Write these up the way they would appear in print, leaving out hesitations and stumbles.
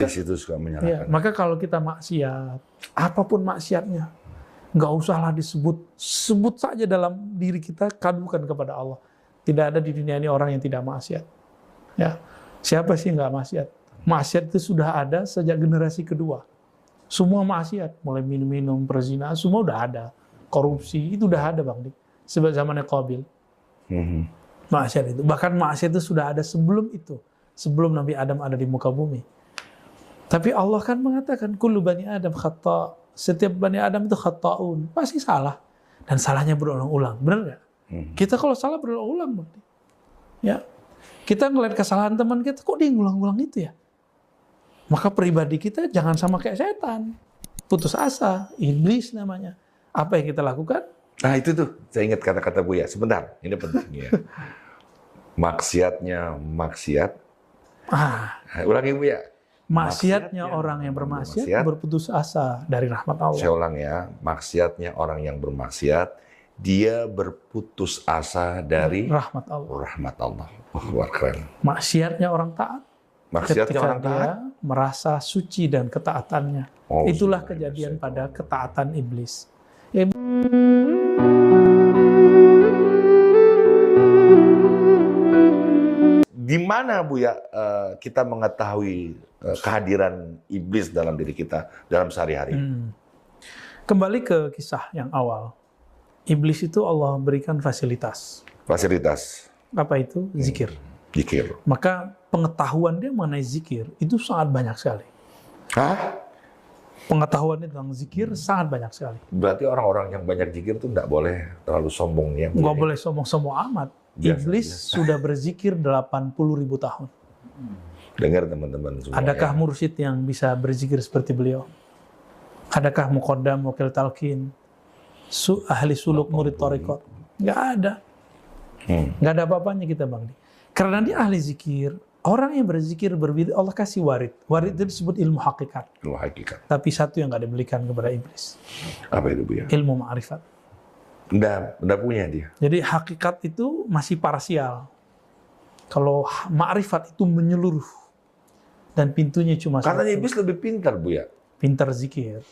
Di situ suka Ya, menyalahkan. maka kalau kita maksiat, apapun maksiatnya, nggak usahlah disebut, sebut saja dalam diri kita, kadukan kepada Allah. Tidak ada di dunia ini orang yang tidak maksiat. Ya, siapa sih nggak maksiat? Maksiat itu sudah ada sejak generasi kedua. Semua maksiat, mulai minum-minum, perzinahan, semua udah ada. Korupsi itu udah ada, Bang Dik. Sebab zamannya Qabil. Maksiat itu, bahkan maksiat itu sudah ada sebelum itu, sebelum Nabi Adam ada di muka bumi. Tapi Allah kan mengatakan kullu bani Adam khata'. Setiap bani Adam itu khata'un, pasti salah. Dan salahnya berulang-ulang, benar nggak? Kita kalau salah berulang-ulang, ya. Kita ngeliat kesalahan teman kita, kok dia ngulang-ulang itu ya? Maka pribadi kita jangan sama kayak setan. Putus asa, iblis namanya. Apa yang kita lakukan? Nah itu tuh, saya ingat kata-kata Buya. Sebentar, ini penting ya. Maksiatnya maksiat. Ulangi Buya. Maksiatnya orang yang bermaksiat berputus asa dari rahmat Allah. Saya ulang ya, maksiatnya orang yang bermaksiat, dia berputus asa dari rahmat Allah. Rahmat Allah. Wah, keren. Maksiatnya orang taat. Maksiatnya ketika orang taat. Dia merasa suci dan ketaatannya. Itulah kejadian pada ketaatan iblis. Di mana Buya kita mengetahui kehadiran iblis dalam diri kita dalam sehari-hari? Kembali ke kisah yang awal. Iblis itu Allah berikan fasilitas. Fasilitas. Apa itu? Zikir. Zikir. Maka pengetahuan dia mengenai zikir itu sangat banyak sekali. Hah? Pengetahuan tentang zikir sangat banyak sekali. Berarti orang-orang yang banyak zikir itu nggak boleh terlalu sombong ya? Nggak boleh sombong-sombong amat. Iblis sudah berzikir 80.000 tahun. Dengar teman-teman semua. Adakah mursyid yang bisa berzikir seperti beliau? Adakah muqaddam, wakil talqin, ahli suluk, murid thariqat? Nggak ada. Nggak ada apa-apanya kita, Bang. Karena dia ahli zikir. Orang yang berzikir berbeda, Allah kasih warid. Warid itu disebut ilmu hakikat. Ilmu hakikat. Tapi satu yang nggak diberikan kepada iblis. Apa itu, Buya? Ilmu ma'rifat. Nggak punya dia. Jadi hakikat itu masih parsial. Kalau ma'rifat itu menyeluruh. Dan pintunya cuma Karena satu. iblis lebih pintar, Buya. Pintar zikir.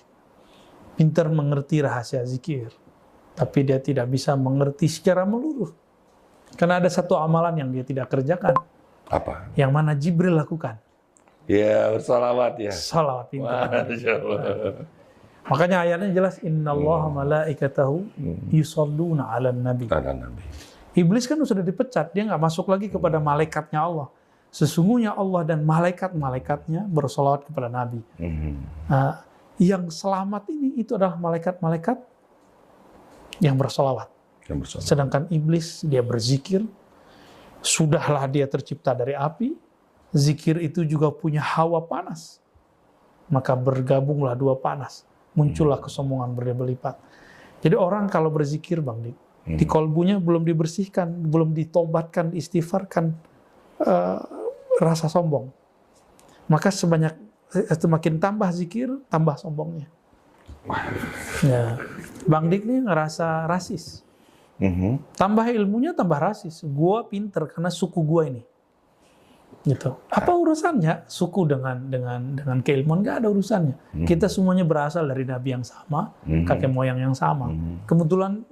Pintar mengerti rahasia zikir. Tapi dia tidak bisa mengerti secara menyeluruh. Karena ada satu amalan yang dia tidak kerjakan. Apa? Yang mana Jibril lakukan. Ya, bersalawat ya. Salawat pintar. Masya Allah. Makanya ayatnya jelas, innallaha malaikatahu yusholluna 'alan nabi. Ada Nabi. Iblis kan sudah dipecat, dia nggak masuk lagi kepada malaikatnya Allah. Sesungguhnya Allah dan malaikat-malaikatnya bersolawat kepada Nabi. Nah, yang selamat ini itu adalah malaikat-malaikat yang bersolawat. Sedangkan iblis dia berzikir, sudahlah dia tercipta dari api, zikir itu juga punya hawa panas. Maka bergabunglah dua panas, muncullah kesombongan berlipat. Jadi orang kalau berzikir, Bang Dik, di kolbunya belum dibersihkan, belum ditobatkan, diistighfarkan rasa sombong. Maka semakin tambah zikir, tambah sombongnya. Ya. Bang Dik ini ngerasa rasis. Tambah ilmunya, tambah rasis. Gua pinter karena suku gua ini. Gitu. Apa urusannya suku dengan keilmuan? Nggak ada urusannya. Kita semuanya berasal dari nabi yang sama, kakek moyang yang sama. Kebetulan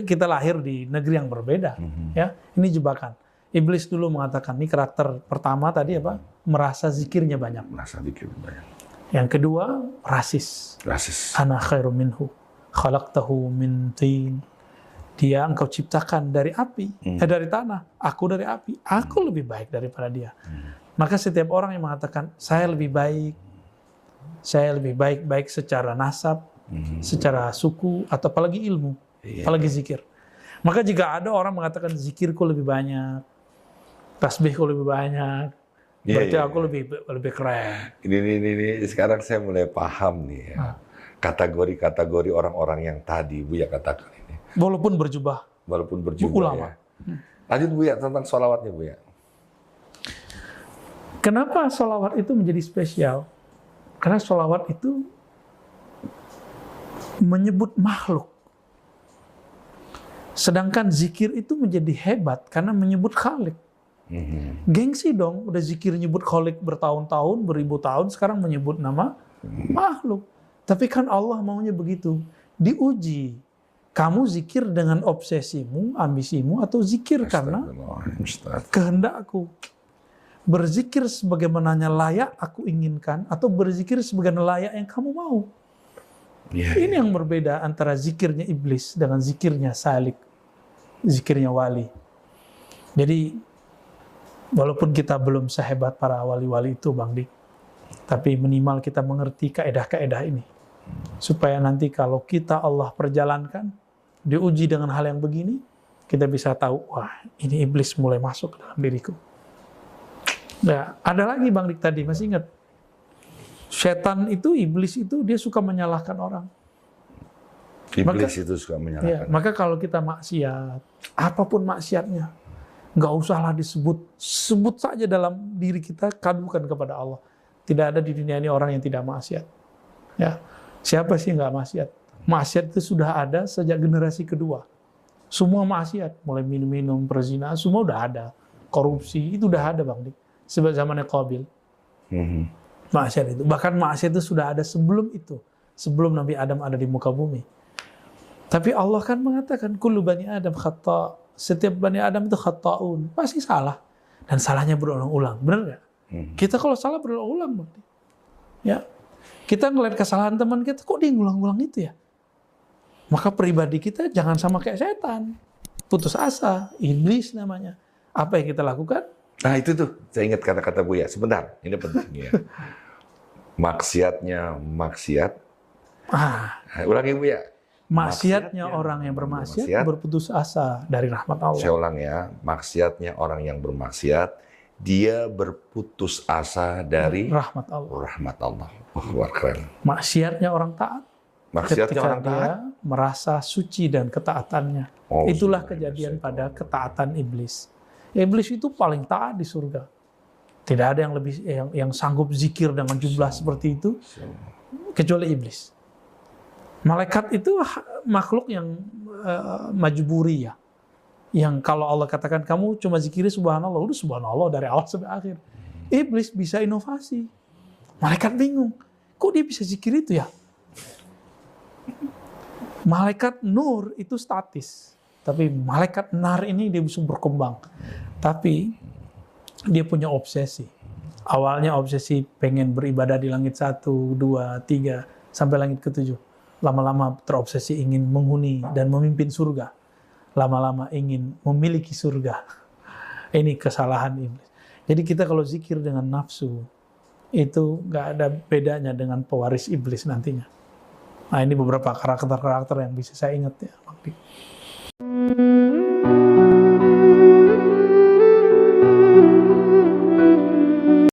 kita lahir di negeri yang berbeda. Ya, ini jebakan. Iblis dulu mengatakan, ini karakter pertama tadi apa? Merasa zikirnya banyak. Merasa zikirnya banyak. Yang kedua, rasis. Rasis. Ana khairu minhu, khalaqtahu min tin. Dia engkau ciptakan dari api, dari tanah. Aku dari api. Aku lebih baik daripada dia. Maka setiap orang yang mengatakan, saya lebih baik secara nasab, secara suku, atau apalagi ilmu, apalagi zikir. Maka jika ada orang mengatakan, zikirku lebih banyak, tasbihku lebih banyak, berarti aku lebih keren. Ini sekarang saya mulai paham nih ya. Kategori-kategori orang-orang yang tadi Buya katakan ini. Walaupun berjubah ulama. Ya. Lanjut Buya tentang sholawatnya Buya. Kenapa sholawat itu menjadi spesial? Karena sholawat itu menyebut makhluk. Sedangkan zikir itu menjadi hebat karena menyebut Khalik. Gengsi dong, udah zikir nyebut Khalik bertahun-tahun, beribu tahun, sekarang menyebut nama makhluk. Tapi kan Allah maunya begitu. Diuji. Kamu zikir dengan obsesimu, ambisimu, atau zikir karena kehendakku. Berzikir sebagaimananya layak aku inginkan, atau berzikir sebagaimana layak yang kamu mau. Ini yang berbeda antara zikirnya iblis dengan zikirnya salik, zikirnya wali. Jadi, walaupun kita belum sehebat para wali-wali itu, Bang Dik, tapi minimal kita mengerti kaedah-kaedah ini. Supaya nanti kalau kita Allah perjalankan, diuji dengan hal yang begini, kita bisa tahu, wah ini iblis mulai masuk ke dalam diriku. Nah, ada lagi Bang Dik tadi, masih ingat? Setan itu, iblis itu, dia suka menyalahkan orang. Iblis itu suka menyalahkan. Ya, maka kalau kita maksiat, apapun maksiatnya, nggak usahlah disebut, sebut saja dalam diri kita, kadukan kepada Allah. Tidak ada di dunia ini orang yang tidak maksiat. Ya, siapa sih yang nggak maksiat? Maksiat itu sudah ada sejak generasi kedua. Semua maksiat, mulai minum-minum, perzinahan, semua udah ada. Korupsi, itu udah ada Bang Dik. Sebab zamannya Qabil. Maksiat itu. Bahkan maksiat itu sudah ada sebelum itu. Sebelum Nabi Adam ada di muka bumi. Tapi Allah kan mengatakan, kullu bani Adam khata'. Setiap bani Adam itu khata'un. Pasti salah. Dan salahnya berulang-ulang. Benar nggak? Kita kalau salah berulang-ulang. Bang Dik. Ya. Kita ngeliat kesalahan teman kita, kok dia ngulang-ngulang itu ya? Maka pribadi kita jangan sama kayak setan. Putus asa, iblis namanya. Apa yang kita lakukan? Nah itu tuh, saya ingat kata-kata Buya. Sebentar, ini penting ya. Maksiatnya maksiat. Ulangi Buya. Maksiatnya orang yang bermaksiat berputus asa dari rahmat Allah. Saya ulang ya, maksiatnya orang yang bermaksiat, dia berputus asa dari rahmat Allah. Rahmat Allah. Wah, keren. Maksiatnya orang taat. Maksiatnya orang taat. Dia merasa suci dan ketaatannya. Itulah kejadian pada ketaatan iblis. Iblis itu paling taat di surga. Tidak ada yang lebih yang sanggup zikir dengan jumlah seperti itu kecuali iblis. Malaikat itu makhluk yang majburi ya. Yang kalau Allah katakan kamu cuma zikiri subhanallah, udah subhanallah dari awal sampai akhir. Iblis bisa inovasi. Malaikat bingung. Kok dia bisa zikir itu ya? Malaikat nur itu statis. Tapi malaikat nar ini dia bisa berkembang. Tapi dia punya obsesi. Awalnya obsesi pengen beribadah di langit 1, 2, 3, sampai langit ke-7. Lama-lama terobsesi ingin menghuni dan memimpin surga. Lama-lama ingin memiliki surga. Ini kesalahan iblis. Jadi kita kalau zikir dengan nafsu, itu nggak ada bedanya dengan pewaris iblis nantinya. Nah ini beberapa karakter-karakter yang bisa saya ingat ya.